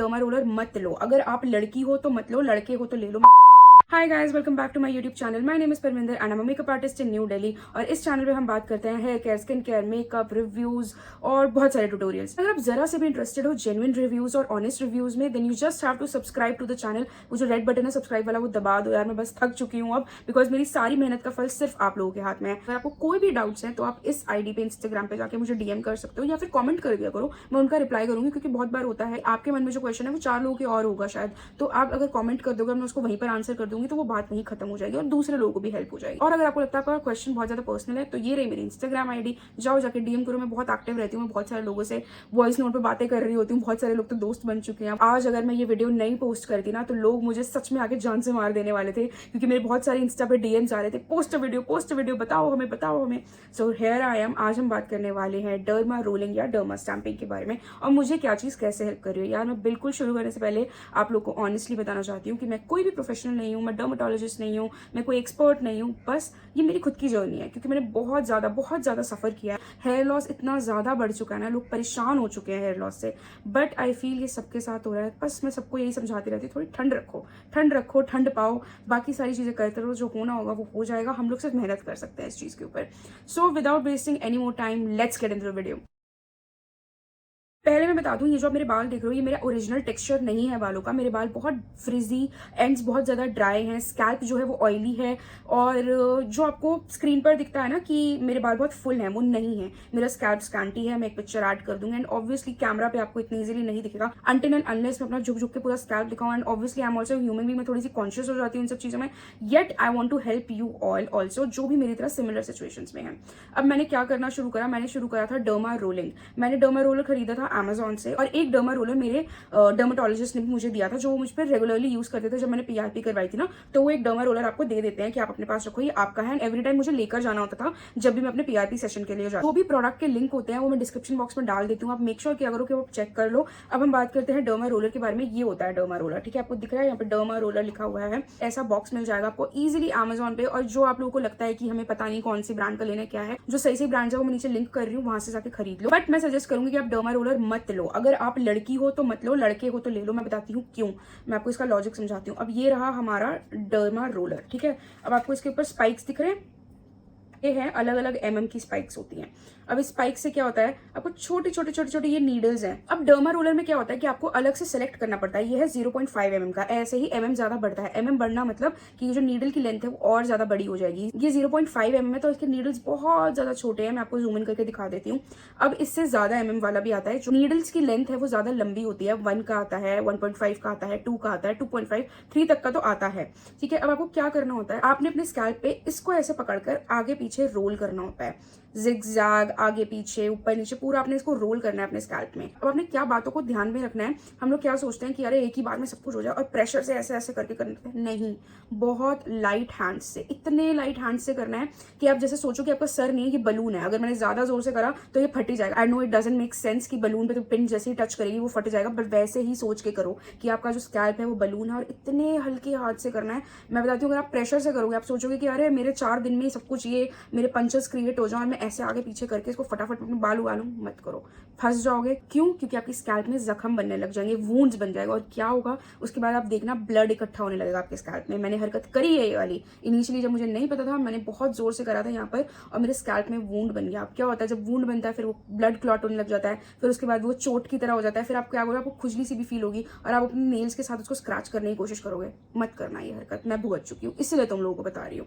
Derma roller मत लो। अगर आप लड़की हो तो मत लो, लड़के हो तो ले लो। Hi guys, welcome back to my YouTube channel. My name is Parminder and I am a makeup artist in New Delhi. और इस चैनल पे हम बात करते हैं hair care, skin care, makeup, reviews और बहुत सारे ट्यूटोरियल्स। अगर आप जरा से भी इंटरेस्टेड हो जेन्युइन रिव्यूज और ऑनेस्ट रिव्यूज में, then you just have to subscribe to the channel. वो जो रेड बटन है सब्सक्राइब वाला, वो दबा दो यार। मैं बस थक चुकी हूँ अब, बिकॉज मेरी सारी मेहनत का फल सिर्फ आप लोगों के हाथ में है। अगर आपको कोई भी डाउट्स हैं तो आप इस आईडी पे, इंस्टाग्राम पे जाके मुझे डीएम कर सकते हो या फिर कॉमेंट कर दिया करो, मैं उनका रिप्लाई करूंगी। क्योंकि बहुत बार होता है आपके मन में जो क्वेश्चन है वो 4 लोगों के और होगा शायद, तो आप अगर कॉमेंट कर दोगे मैं उसको वहीं पर आंसर कर दूंगी, तो वो बात वहीं खत्म हो जाएगी और दूसरे लोगों को भी हेल्प हो जाएगी। और अगर आपको लगता है आपका क्वेश्चन बहुत ज्यादा पर्सनल है तो ये रही मेरी इंस्टाग्राम आईडी, जाओ जाके डीएम करो। मैं बहुत एक्टिव रहती हूँ, मैं बहुत सारे लोगों से वॉइस नोट पे बातें कर रही होती हूँ, बहुत सारे लोग तो दोस्त बन चुके हैं। आज अगर मैं ये वीडियो नहीं पोस्ट करती ना तो लोग मुझे सच में आके जान से मार देने वाले थे, क्योंकि मेरे बहुत सारे इंस्टा पे डीएम्स आ रहे थे, पोस्ट वीडियो, बताओ हमें। So here I am. आज हम बात करने वाले हैं डर्मा रोलिंग या डर्मा स्टैंपिंग के बारे में, और मुझे क्या चीज कैसे हेल्प कर रही है। यार मैं बिल्कुल शुरू करने से पहले आप लोग को ऑनेस्टली बताना चाहती हूँ कि मैं कोई भी प्रोफेशनल नहीं हूँ, मैं डर्माटोलॉजिस्ट नहीं हूँ, मैं कोई एक्सपर्ट नहीं हूँ। बस ये मेरी खुद की जर्नी है, क्योंकि मैंने बहुत ज्यादा सफर किया है। हेयर लॉस इतना ज्यादा बढ़ चुका है ना, लोग परेशान हो चुके हैं हेयर लॉस से। बट आई फील ये सबके साथ हो रहा है। बस मैं सबको यही समझाती रहती हूँ, थोड़ी ठंड पाओ, बाकी सारी चीजें करते रहो, जो होना होगा वो हो जाएगा। हम लोग सिर्फ मेहनत कर सकते हैं इस चीज के ऊपर। So without wasting any more time, let's get into the video. पहले मैं बता दूं, ये जो आप मेरे बाल देख रहे हो ये मेरा ओरिजिनल टेक्सचर नहीं है बालों का। मेरे बाल बहुत फ्रिजी, एंड्स बहुत ज्यादा ड्राई हैं, स्कैल्प जो है वो ऑयली है, और जो आपको स्क्रीन पर दिखता है ना कि मेरे बाल बहुत फुल हैं, वो नहीं है। मेरा स्कैल्प स्कैंटी है। मैं एक पिक्चर ऐड कर दूंगी, एंड ऑब्वियसली कैमरा पे आपको इतनी इजीली नहीं दिखेगा अनटिल एंड अनलेस मैं अपना झुक के पूरा स्कैल्प दिखाऊं। And obviously I am also human being, मैं थोड़ी सी कॉन्शियस हो जाती हूँ इन सब चीजों में। Yet I want to help you all also, जो भी मेरी तरह सिमिलर सिचुएशन में है। अब मैंने क्या करना शुरू करा, मैंने शुरू करा था डर्मा रोलिंग। मैंने डर्मा रोलर खरीदा था अमेजोन से, और एक डर्मा रोलर मेरे डर्माटोलॉजिस्ट ने भी मुझे दिया था, जो मुझ पर रेगुलरली यूज करते थे। जब मैंने पीआरपी करवाई थी ना, तो वो एक डर्मा रोलर आपको दे देते हैं कि आप अपने पास रखो, ये आपका है। एवरी टाइम मुझे लेकर जाना होता था जब भी मैं अपने पीआरपी सेशन के लिए जाती। जो भी प्रोडक्ट के लिंक होते हैं वो मैं डिस्क्रिप्शन बॉक्स में डाल देती हूँ, आप मेक श्योर किया करो कि वो चेक कर लो। अब हम बात करते हैं डर्मा रोलर के बारे में। ये होता है डर्मा रोलर, ठीक है, आपको दिख रहा है यहाँ पे डर्मा रोलर लिखा हुआ है। ऐसा बॉक्स मिल जाएगा आपको इजीली अमेजोन पे। और जो आप लोगों को लगता है कि हमें पता नहीं कौन सी ब्रांड का लेना क्या है, जो सही ब्रांड है वो मैं नीचे लिंक कर रही हूँ, वहां से जाके खरीद लो। बट मैं सजेस्ट करूंगी कि आप डर्मा रोलर मत लो। अगर आप लड़की हो तो मत लो, लड़के हो तो ले लो। मैं बताती हूँ क्यों, मैं आपको इसका लॉजिक समझाती हूँ। अब ये रहा हमारा डर्मा रोलर, ठीक है। अब आपको इसके ऊपर स्पाइक्स दिख रहे हैं, ये है अलग अलग एमएम की स्पाइक्स होती हैं। अब इस स्पाइक से क्या होता है, आपको छोटे ये नीडल्स हैं। अब डर्मा रोलर में क्या होता है कि आपको अलग से सेलेक्ट करना पड़ता है। ये है 0.5 mm का, ऐसे ही एमएम ज्यादा बढ़ता है। एमएम बढ़ना मतलब कि ये जो नीडल की लेंथ है वो और ज्यादा बड़ी हो जाएगी। ये 0.5 mm है, तो इसके नीडल्स बहुत ज्यादा छोटे हैं। मैं आपको जूम इन करके दिखा देती हूँ। अब इससे ज्यादा एमएम वाला भी आता है, जो नीडल्स की लेंथ है वो ज्यादा लंबी होती है। 1 का आता है, 1.5 का आता है, 2 का आता है, 2.5, 3 तक का तो आता है, ठीक है। अब आपको क्या करना होता है, आपने अपने स्कैल्प पे इसको ऐसे पकड़कर आगे पीछे रोल करना होता है। जिगजैग, आगे पीछे, ऊपर नीचे, पूरा आपने इसको रोल करना है अपने स्कैल्प में। अब आपने क्या बातों को ध्यान में रखना है। हम लोग क्या सोचते हैं कि अरे एक ही बार में सब कुछ हो जाए और प्रेशर से ऐसे ऐसे करके करना है। नहीं, बहुत लाइट हैंड से, इतने लाइट हैंड से करना है कि आप जैसे सोचो कि आपका सर नहीं है, ये बलून है। अगर मैंने ज्यादा जोर से करा तो ये फट ही जाएगा। I know it doesn't make sense कि बलून पे तो पिन जैसे ही टच करेगी वो फट जाएगा, बट वैसे ही सोच के करो कि आपका जो स्कैल्प है वो बलून है, और इतने हल्के हाथ से करना है। मैं बताती हूँ, अगर आप प्रेशर से करोगे, आप सोचोगे कि अरे मेरे 4 दिन में सब कुछ, ये मेरे पंचेस क्रिएट हो जाए और मैं ऐसे आगे पीछे करके इसको फटाफट अपने बाल उगा लूं, मत करो, फंस जाओगे। क्यों? क्योंकि आपकी स्कैल्प में जख्म बनने लग जाएंगे, वूंड्स बन जाएगा, और क्या होगा उसके बाद आप देखना ब्लड इकट्ठा होने लगेगा आपके स्कैल्प में। मैंने हरकत करी है ये वाली इनिशियली, जब मुझे नहीं पता था, मैंने बहुत जोर से करा था यहाँ पर, और मेरे स्कैल्प में वूंड बन गया। अब क्या होता है, जब वूंड बनता है फिर वो ब्लड क्लॉट होने लग जाता है, फिर उसके बाद वो चोट की तरह हो जाता है। फिर आप क्या होगा, आपको खुजली सी भी फील होगी, और आप अपने नेल्स के साथ उसको स्क्रैच करने की कोशिश करोगे। मत करना ये हरकत, मैं भुगत चुकी हूँ, इसलिए तुम लोगों को बता रही हूँ।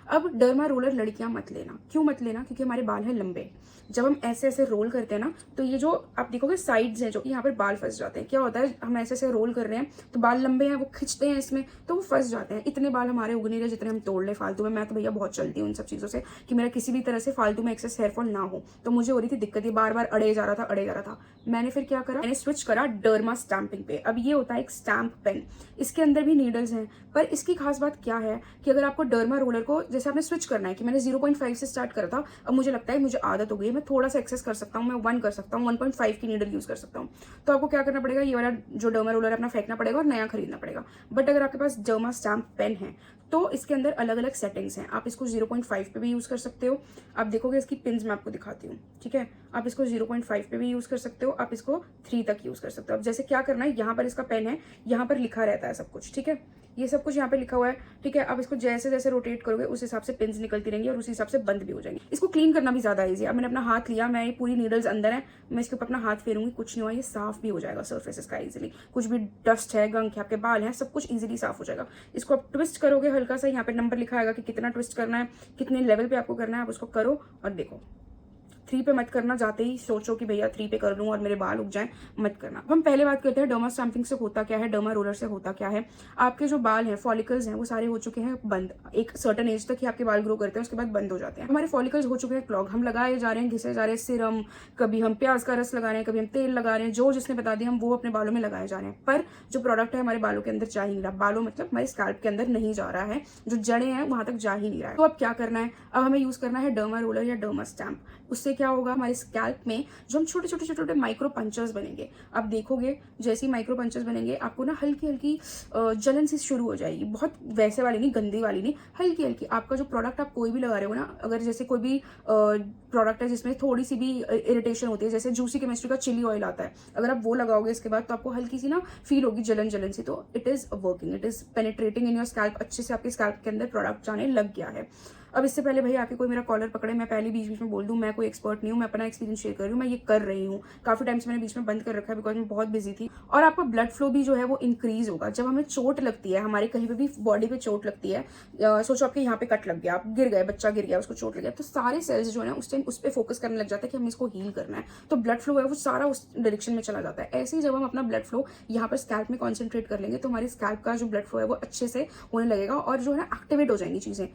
अब डर्मा रोलर लड़कियां मत लेना। क्यों मत लेना? क्योंकि हमारे बाल हैं लंबे। जब हम ऐसे ऐसे रोल करते हैं ना, तो ये जो आप देखोगे साइड्स हैं, जो यहाँ पर बाल फंस जाते हैं। क्या होता है, हम ऐसे ऐसे रोल कर रहे हैं तो बाल लंबे हैं, वो खिंचते हैं इसमें, तो वो फंस जाते हैं। इतने बाल हमारे उग नहीं रहे जितने हम तोड़ ले फालतू में। मैं तो भैया बहुत चलती हूँ इन सब चीजों से, कि मेरा किसी भी तरह से फालतू में एक्सेस हेयरफॉल ना हो। तो मुझे हो रही थी दिक्कत, ये बार बार अड़े जा रहा था। मैंने फिर क्या करा, मैंने स्विच करा डर्मा स्टैंपिंग पे। अब ये होता है एक स्टैंप पेन, इसके अंदर भी नीडल्स हैं, पर इसकी खास बात क्या है कि अगर आपको डर्मा रोलर को, जैसे जैसे आपने स्विच करना है कि मैंने 0.5 से स्टार्ट करा था, अब मुझे लगता है मुझे आदत हो गई है, मैं थोड़ा सा एक्सेस कर सकता हूँ, मैं 1 कर सकता हूँ, 1.5 की नीडल यूज कर सकता हूँ। तो आपको क्या करना पड़ेगा, ये वाला जो डर्मा रोलर अपना फेंकना पड़ेगा और नया खरीदना पड़ेगा। बट अगर आपके पास डर्मा स्टैम्प पेन है तो इसके अंदर अलग अलग सेटिंग्स हैं। आप इसको 0.5 पे भी यूज कर सकते हो। आप देखोगे इसकी पिंस मैं आपको दिखाती हूँ, ठीक है। आप इसको 0.5 पे भी यूज कर सकते हो, आप इसको 3 तक यूज कर सकते हो। अब जैसे क्या करना है, यहाँ पर इसका पेन है, यहाँ पर लिखा रहता है सब कुछ, ठीक है। ये सब कुछ यहाँ पे लिखा हुआ है, ठीक है। आप इसको जैसे जैसे रोटेट करोगे उस हिसाब से पिंस निकलती रहेंगी और उस हिसाब से बंद भी हो जाएंगी। इसको क्लीन करना भी ज्यादा ईजी है। अब मैंने अपना हाथ लिया, मैं ये पूरी नीडल्स अंदर है, मैं इसके ऊपर अपना हाथ फेरूंगी, कुछ नहीं हुआ, ये साफ भी हो जाएगा सर्फेस इसका इजीली। कुछ भी डस्ट है, गंक है, आपके बाल हैं, सब कुछ इजीली साफ हो जाएगा। इसको आप ट्विस्ट करोगे हल्का सा, यहाँ पे नंबर लिखा आएगा कि कितना ट्विस्ट करना है, कितने लेवल पे आपको करना है। आप उसको करो और देखो, 3 पे मत करना, जाते ही सोचो कि भैया 3 पे कर लूँ और मेरे बाल उग जाएं, मत करना। हम पहले बात करते हैं डर्मा स्टैम्पिंग से होता क्या है, डर्मा रोलर से होता क्या है। आपके जो बाल हैं, फॉलिकल्स हैं, वो सारे हो चुके हैं बंद। एक सर्टेन एज तक ही आपके बाल ग्रो करते हैं, उसके बाद बंद हो जाते हैं। हमारे फॉलिकल्स हो चुके हैं क्लॉग, हम लगाए जा रहे हैं, घिसे जा रहे हैं सिरम, कभी हम प्याज का रस लगा रहे हैं, कभी हम तेल लगा रहे हैं, जो जिसने बता दिया हम वो अपने बालों में लगाए जा रहे हैं। पर जो प्रोडक्ट है हमारे बालों के अंदर जा ही नहीं रहा, बालों मतलब हमारे स्कैल्प के अंदर नहीं जा रहा है, जो जड़ें हैं वहां तक जा ही नहीं रहा है। तो अब क्या करना है, अब हमें यूज करना है डर्मा रोलर या डर्मा स्टैम्प। उससे क्या होगा, हमारे स्कैल्प में जो हम छोटे छोटे छोटे छोटे माइक्रो पंचर्स बनेंगे। आप देखोगे जैसे ही माइक्रो पंचर्स बनेंगे, आपको ना हल्की हल्की जलन सी शुरू हो जाएगी। बहुत वैसे वाली नहीं, गंदी वाली नहीं, हल्की हल्की। आपका जो प्रोडक्ट आप कोई भी लगा रहे हो ना, अगर जैसे कोई भी प्रोडक्ट है जिसमें थोड़ी सी भी इरिटेशन होती है, जैसे जूसी केमिस्ट्री का चिली ऑयल आता है, अगर आप वो लगाओगे इसके बाद तो आपको हल्की सी ना फील होगी जलन जलन सी। तो it is working, it is penetrating in your scalp, अच्छे से आपके स्कैल्प के अंदर प्रोडक्ट जाने लग गया है। अब इससे पहले भाई आके कोई मेरा कॉलर पकड़े, मैं पहले बीच बीच में बोल दूं, मैं कोई एक्सपर्ट नहीं हूँ, मैं अपना एक्सपीरियंस शेयर कर रही हूँ, मैं ये कर रही हूँ। काफी टाइम से मैंने बीच में बंद कर रखा है बिकॉज मैं बहुत बिजी थी। और आपका ब्लड फ्लो भी जो है वो इंक्रीज होगा। जब हमें चोट लगती है, हमारे कहीं पे भी बॉडी पे चोट लगती है, सोचो आपके यहाँ पे कट लग गया, आप गिर गए, बच्चा गिर गया, उसको चोट लग गया, तो सारे सेल्स जो है उस टाइम उस पर फोकस करने लग जाता है कि हमें इसको हील करना है। तो ब्लड फ्लो है वो सारा उस डायरेक्शन में चला जाता है। ऐसे ही जब हम अपना ब्लड फ्लो यहाँ पर स्कैल्प में कॉन्सेंट्रेट कर लेंगे तो हमारे स्कैल्प का जो ब्लड फ्लो है वो अच्छे से होने लगेगा और जो है एक्टिवेट हो जाएंगी चीजें।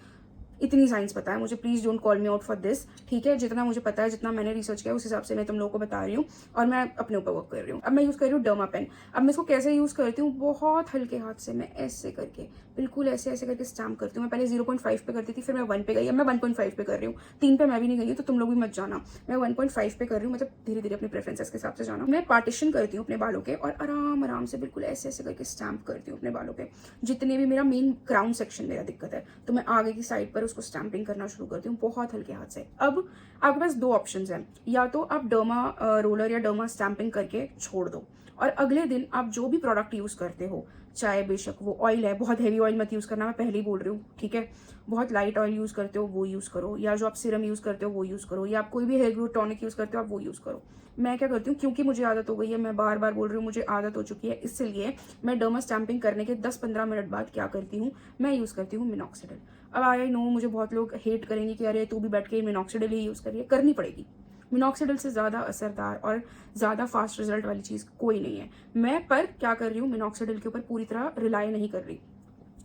इतनी साइंस पता है मुझे, please don't call me out for this, ठीक है। जितना मुझे पता है, जितना मैंने रिसर्च किया उस हिसाब से मैं तुम लोगों को बता रही हूँ और मैं अपने ऊपर वर्क कर रही हूँ। अब मैं यूज कर रही हूँ डर्मा पेन। अब मैं इसको कैसे यूज करती हूँ, बहुत हल्के हाथ से मैं ऐसे करके, बिल्कुल ऐसे ऐसे करके स्टैम्प करती हूँ। मैं पहले 0.5 पे करती थी, फिर मैं 1 पे गई, अब मैं 1.5 पे कर रही हूँ। 3 पे मैं भी नहीं गई हूँ, तो तुम लोग भी मत जाना। मैं 1.5 पे कर रही हूँ, मतलब धीरे धीरे अपने प्रेफरेंसेस के हिसाब से जाना। मैं पार्टीशन करती हूँ अपने बालों के और आराम आराम से बिल्कुल ऐसे ऐसे करके स्टैम्प करती हूँ अपने बालों पे। जितने भी मेरा मेन क्राउन सेक्शन मेरा दिक्कत है तो मैं आगे की साइड पर उसको स्टैम्पिंग करना शुरू करती हूँ बहुत हल्के हाथ से। अब आपके पास 2 ऑप्शंस हैं, या तो आप डर्मा रोलर या डर्मा स्टैम्पिंग करके छोड़ दो और अगले दिन आप जो भी प्रोडक्ट यूज करते हो, चाहे बेशक वो ऑयल है, बहुत हैवी ऑयल मत यूज करना, मैं पहले ही बोल रही हूँ, ठीक है। बहुत लाइट ऑयल यूज करते हो वो यूज करो, या जो आप सीरम यूज करते हो वो यूज करो, या आप कोई भी हेयर ग्रोथ टॉनिक यूज करते हो आप वो यूज करो। मैं क्या करती हूँ, क्योंकि मुझे आदत हो गई है, मैं बार बार बोल रही हूँ मुझे आदत हो चुकी है, इसलिए मैं डर्मा स्टैम्पिंग करने के 10-15 मिनट बाद क्या करती हूँ, मैं यूज करती हूँ मिनॉक्सिडिल। अब आई नो मुझे बहुत लोग हेट करेंगे कि अरे तू भी बैठ के मिनॉक्सिडिल ही यूज करिए, करनी पड़ेगी। मिनॉक्सिडिल से ज़्यादा असरदार और ज़्यादा फास्ट रिजल्ट वाली चीज़ कोई नहीं है। मैं पर क्या कर रही हूँ, मिनॉक्सिडिल के ऊपर पूरी तरह रिलाई नहीं कर रही।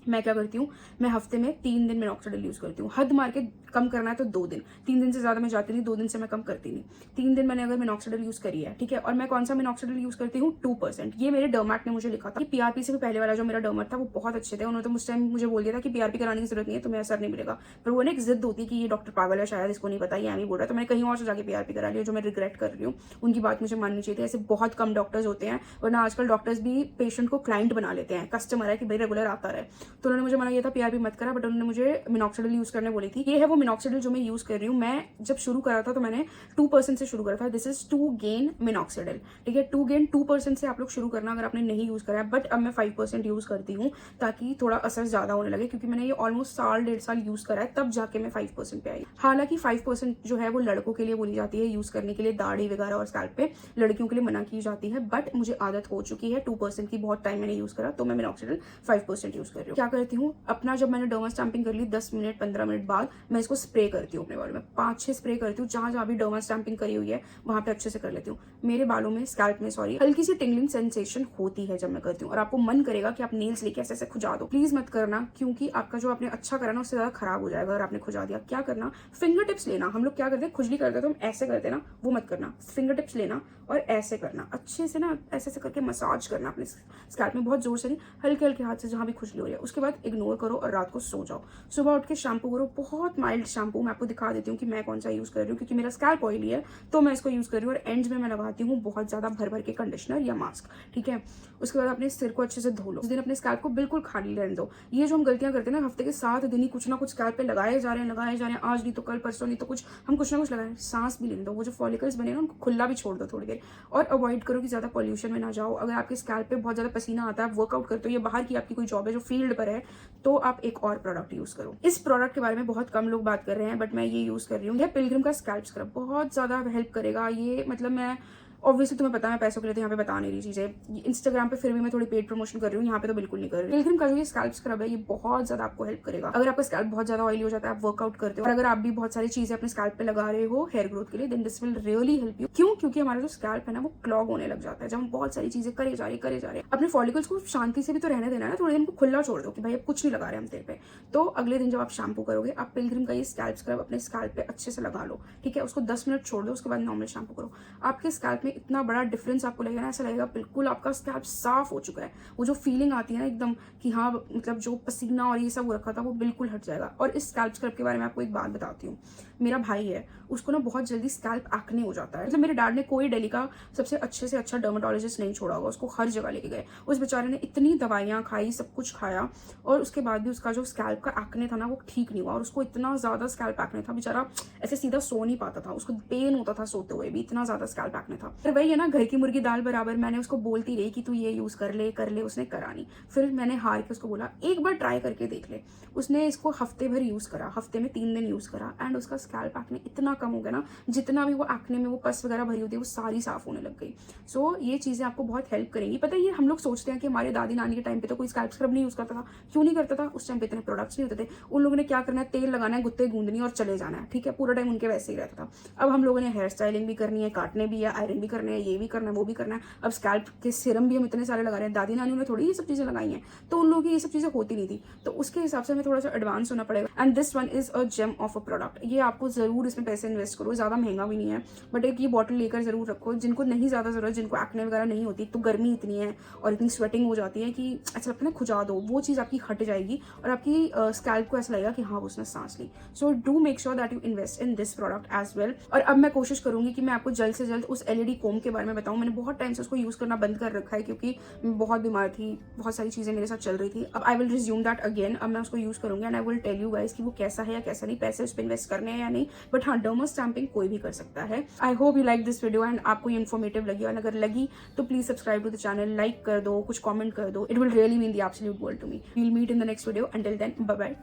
मैं क्या करती हूँ, मैं हफ्ते में 3 दिन मिनॉक्सिडिल यूज करती हूँ। हद मार के कम करना है तो 2 दिन, 3 दिन से ज्यादा मैं जाती नहीं, 2 दिन से मैं कम करती नहीं। 3 दिन मैंने अगर मिनॉक्सिडिल यूज करी है, ठीक है। और मैं कौन सा मिनॉक्सिडिल यूज करती हूँ, 2%। ये मेरे डर्मेट ने मुझे लिखा था। पीआरपी से भी पहले वाला जो मेरा डर्मेट था वो बहुत अच्छे थे, उन्होंने तो उस टाइम मुझे बोल दिया था कि पीआरपी कराने की जरूरत नहीं है, तुम्हें असर नहीं मिलेगा। पर वो ना एक जिद होती है कि ये डॉक्टर पागल है, शायद इसको नहीं पता, ये एमी बोल रहा है, तो मैंने कहीं और से जाके पीआरपी करा लिया, जो मैं रिग्रेट कर रही हूँ। उनकी बात मुझे माननी चाहिए थी। ऐसे बहुत कम डॉक्टर्स होते हैं, वरना आजकल डॉक्टर्स भी पेशेंट को क्लाइंट बना लेते हैं, कस्टमर है कि भाई रेगुलर आता रहे। तो उन्होंने मुझे मना किया था पीआरपी मत करा, बट उन्होंने मुझे मिनॉक्सिडिल यूज करने बोली थी। ये है वो मिनॉक्सिडिल जो मैं यूज कर रही हूँ। मैं जब शुरू करा था तो मैंने 2% से शुरू करा था। दिस इज 2 गेन मिनॉक्सिडिल, ठीक है। 2 गेन 2% से आप लोग शुरू करना अगर आपने नहीं यूज करा है। बट अब मैं 5% यूज करती हूँ ताकि थोड़ा असर ज्यादा होने लगे, क्योंकि मैंने ये ऑलमोस्ट 1.5 साल यूज करा है, तब जाके मैं 5% पे आई। हालांकि 5% जो है वो लड़कों के लिए बोली जाती है यूज करने के लिए, दाढ़ी वगैरह और स्कैल्प पे, लड़कियों के लिए मना की जाती है। बट मुझे आदत हो चुकी है 2% की, बहुत टाइम मैंने यूज करा, तो मैं मिनॉक्सिडिल 5% यूज कर रही हूँ। क्या करती हूँ, अपना जब मैंने डर्मा स्टैम्पिंग कर ली 10 मिनट 15 मिनट बाद मैं इसको स्प्रे करती हूँ अपने बालों में। 5-6 स्प्रे करती हूँ, जहां जहां भी डर्मा स्टैम्पिंग करी हुई है वहां पे अच्छे से कर लेती हूँ। मेरे बालों में, स्कैल्प में सॉरी, हल्की सी टिंगलिंग सेंसेशन होती है जब मैं करती हूँ, और आपको मन करेगा कि आप नेल्स लेके ऐसे ऐसे खुजा दो। प्लीज मत करना, क्योंकि आपका जो आपने अच्छा करा ना उससे ज्यादा खराब हो जाएगा अगर आपने खुजा दिया। क्या करना, फिंगर टिप्स लेना। हम लोग क्या करते हैं, खुजली करते हैं तो हम ऐसे करते ना, वो मत करना। फिंगर टिप्स लेना और ऐसे करना, अच्छे से ना ऐसे ऐसे करके मसाज करना अपने स्कैल्प में, बहुत जोर से नहीं, हल्के हल्के हाथ से जहां भी खुजली हो रही है। उसके उसके बाद इग्नोर करो और रात को सो जाओ। सुबह उठ के शैम्पू करो, बहुत माइल्ड शैम्पू। मैं आपको दिखा देती हूँ कि मैं कौन सा यूज़ कर रही हूँ, क्योंकि मेरा स्कैल्प ऑयली है तो मैं इसको यूज़ कर रही हूँ। और एंड्स में मैं लगाती हूँ बहुत ज़्यादा भर भर के कंडीशनर या मास्क, ठीक है। उसके बाद अपने सिर को अच्छे से धो लो। उस दिन अपने स्कैल्प को बिल्कुल खाली रहने दो। ये जो हम गलतियां करते हैं ना, हफ्ते के 7 दिन ही कुछ ना कुछ स्कैल्प पे लगाए जा रहे हैं, आज नहीं तो कल, परसों नहीं तो कुछ हम कुछ ना कुछ लगाए। सांस भी लेने दो, वो जो फॉलिकल्स बने ना उनको खुला भी छोड़ दो थोड़ी देर। और अवॉइड करो कि ज़्यादा पॉल्यूशन में ना जाओ। अगर आपके स्कैल्प पे बहुत ज़्यादा पसीना आता है, वर्कआउट करते हो या बाहर की आपकी कोई जॉब है जो फील्ड पर है, तो आप एक और प्रोडक्ट यूज़ करो। इस प्रोडक्ट के बारे में बहुत कम लोग बात कर रहे हैं, बट मैं ये यूज़ कर रही हूँ। यह पिलग्रिम का स्कैल्प स्क्रब बहुत ज़्यादा हेल्प करेगा। ये मतलब मैं ऑब्वियसली तुम्हें पता है मैं पैसों के लिए तो यहाँ पे बता नहीं रही चीज़ें। इंस्टाग्राम पे फिर भी मैं थोड़ी पेड प्रमोशन कर रही हूँ, यहाँ पे तो बिल्कुल नहीं कर रही। पिलग्रिम का जो ये स्कैल्प स्क्रब है, ये बहुत ज़्यादा आपको हेल्प करेगा। अगर आपका स्कैल्प बहुत ज़्यादा ऑयली हो जाता है, आप वर्कआउट करते हो, और अगर आप भी बहुत सारी चीज़ें अपने स्कैल्प पे लगा रहे हो हेयर ग्रोथ के लिए, then this will really help you. क्यों? क्योंकि हमारा जो स्कैल्प है ना, वो क्लॉग होने लग जाता है जब हम बहुत सारी चीज़ें करे जा रहे हैं। अपने फॉलिकल्स को शांति से भी तो रहने देना है ना, थोड़े दिन को खुला छोड़ दो कि भाई अब कुछ नहीं लगा रहे हम तेरे पे। तो अगले दिन जब आप शैम्पू करोगे, आप पिलग्रिम का ये स्कैल्प स्क्रब अपने स्कैल्प पे अच्छे से लगा लो, ठीक है। उसको 10 मिनट छोड़ दो, उसके बाद नॉर्मल शैम्पू करो। आपके स्कैल्प में इतना बड़ा डिफरेंस आपको लगेगा ना, ऐसा लगेगा बिल्कुल आपका स्कैल्प साफ हो चुका है। वो जो फीलिंग आती है ना एकदम कि हाँ, मतलब जो पसीना और ये सब हो रखा था वो बिल्कुल हट जाएगा। और इस स्कैल्प स्क्रब के बारे में आपको एक बात बताती हूँ। मेरा भाई है, उसको ना बहुत जल्दी स्कैल्प एक्ने हो जाता है। मतलब मेरे डैड ने कोई दिल्ली का सबसे अच्छे से अच्छा डर्मेटोलॉजिस्ट नहीं छोड़ा होगा, उसको हर जगह लेके गए। उस बेचारे ने इतनी दवाइयाँ खाई, सब कुछ खाया, और उसके बाद भी उसका जो स्कैल्प का एक्ने था ना वो ठीक नहीं हुआ। और उसको इतना ज़्यादा स्कैल्प एक्ने था, बेचारा ऐसे सीधा सो नहीं पाता था, उसको पेन होता था सोते हुए भी, इतना ज़्यादा स्कैल्प एक्ने था। फिर वही है ना, घर की मुर्गी दाल बराबर। मैंने उसको बोलती रही कि तू ये यूज़ कर ले, उसने करा नहीं। फिर मैंने हार के उसको बोला एक बार ट्राई करके देख ले। उसने इसको हफ्ते भर यूज़ करा, हफ्ते में 3 दिन यूज़ करा, एंड उसका स्कैल्प एक्ने इतना कम हो गया ना, जितना भी वो एक्ने में वो पस वगैरह भरी होती है वो सारी साफ होने लग गई। सो ये चीज़ें आपको बहुत हेल्प करेंगी। पता है, ये हम लोग सोचते हैं कि हमारे दादी नानी के टाइम पे तो कोई स्कैल्प स्क्रब नहीं यूज़ करता था। क्यों नहीं करता था? उस टाइम पे इतने प्रोडक्ट्स नहीं होते थे। उन लोगों ने क्या करना है, तेल लगाना है, गुत्ते गूंदनी और चले जाना है, ठीक है। पूरा टाइम उनके वैसे ही रहता था। अब हम लोगों ने हेयर स्टाइलिंग भी करनी है, काटने भी है, आयरन भी करने है, ये भी करना है, वो भी करना है। अब स्कैल्प के सीरम भी हम इतने सारे लगा रहे हैं। दादी नानियों ने थोड़ी ये सब चीज़ें लगाई हैं, तो उन लोगों की ये सब चीज़ें होती नहीं थी। तो उसके हिसाब से हमें थोड़ा सा एडवांस होना पड़ेगा। And this one is a gem of a product. ये आपको ज़रूर इसमें पैसे इन्वेस्ट करो, ज़्यादा महंगा भी नहीं है, बट एक ये बॉटल लेकर जरूर रखो। जिनको नहीं ज़्यादा ज़रूरत, जिनको एक्ने वगैरह नहीं होती, तो गर्मी इतनी है और इतनी स्वेटिंग हो जाती है कि ऐसा लगता है ना खुजा दो, वो चीज़ आपकी हट जाएगी और आपकी स्कैल्प को ऐसा लगेगा कि हाँ उसने सांस ली। So do make sure that you invest in this product as well. और अब मैं कोशिश करूंगी कि मैं आपको जल्द से जल्द उस LED कोम के बारे में बताऊं। मैंने बहुत टाइम से उसको यूज़ करना बंद कर रखा है क्योंकि मैं बहुत बीमार थी, बहुत सारी चीज़ें मेरे साथ चल रही थी। अब I will resume that again. अब मैं उसको यूज़ करूंगी and I will tell you guys कि वो कैसा है या कैसा नहीं, पैसे उस पर इन्वेस्ट करने हैं या नहीं। बट हाँ, डर्मा स्टैम्पिंग कोई भी कर सकता है। I hope you like this video and आपको ये इन्फॉर्मेटिव लगी, और अगर लगी तो please subscribe to the channel, like कर दो, कुछ कॉमेंट कर दो। It will really mean the absolute world to me. We will meet in the next video. Until then, bye bye.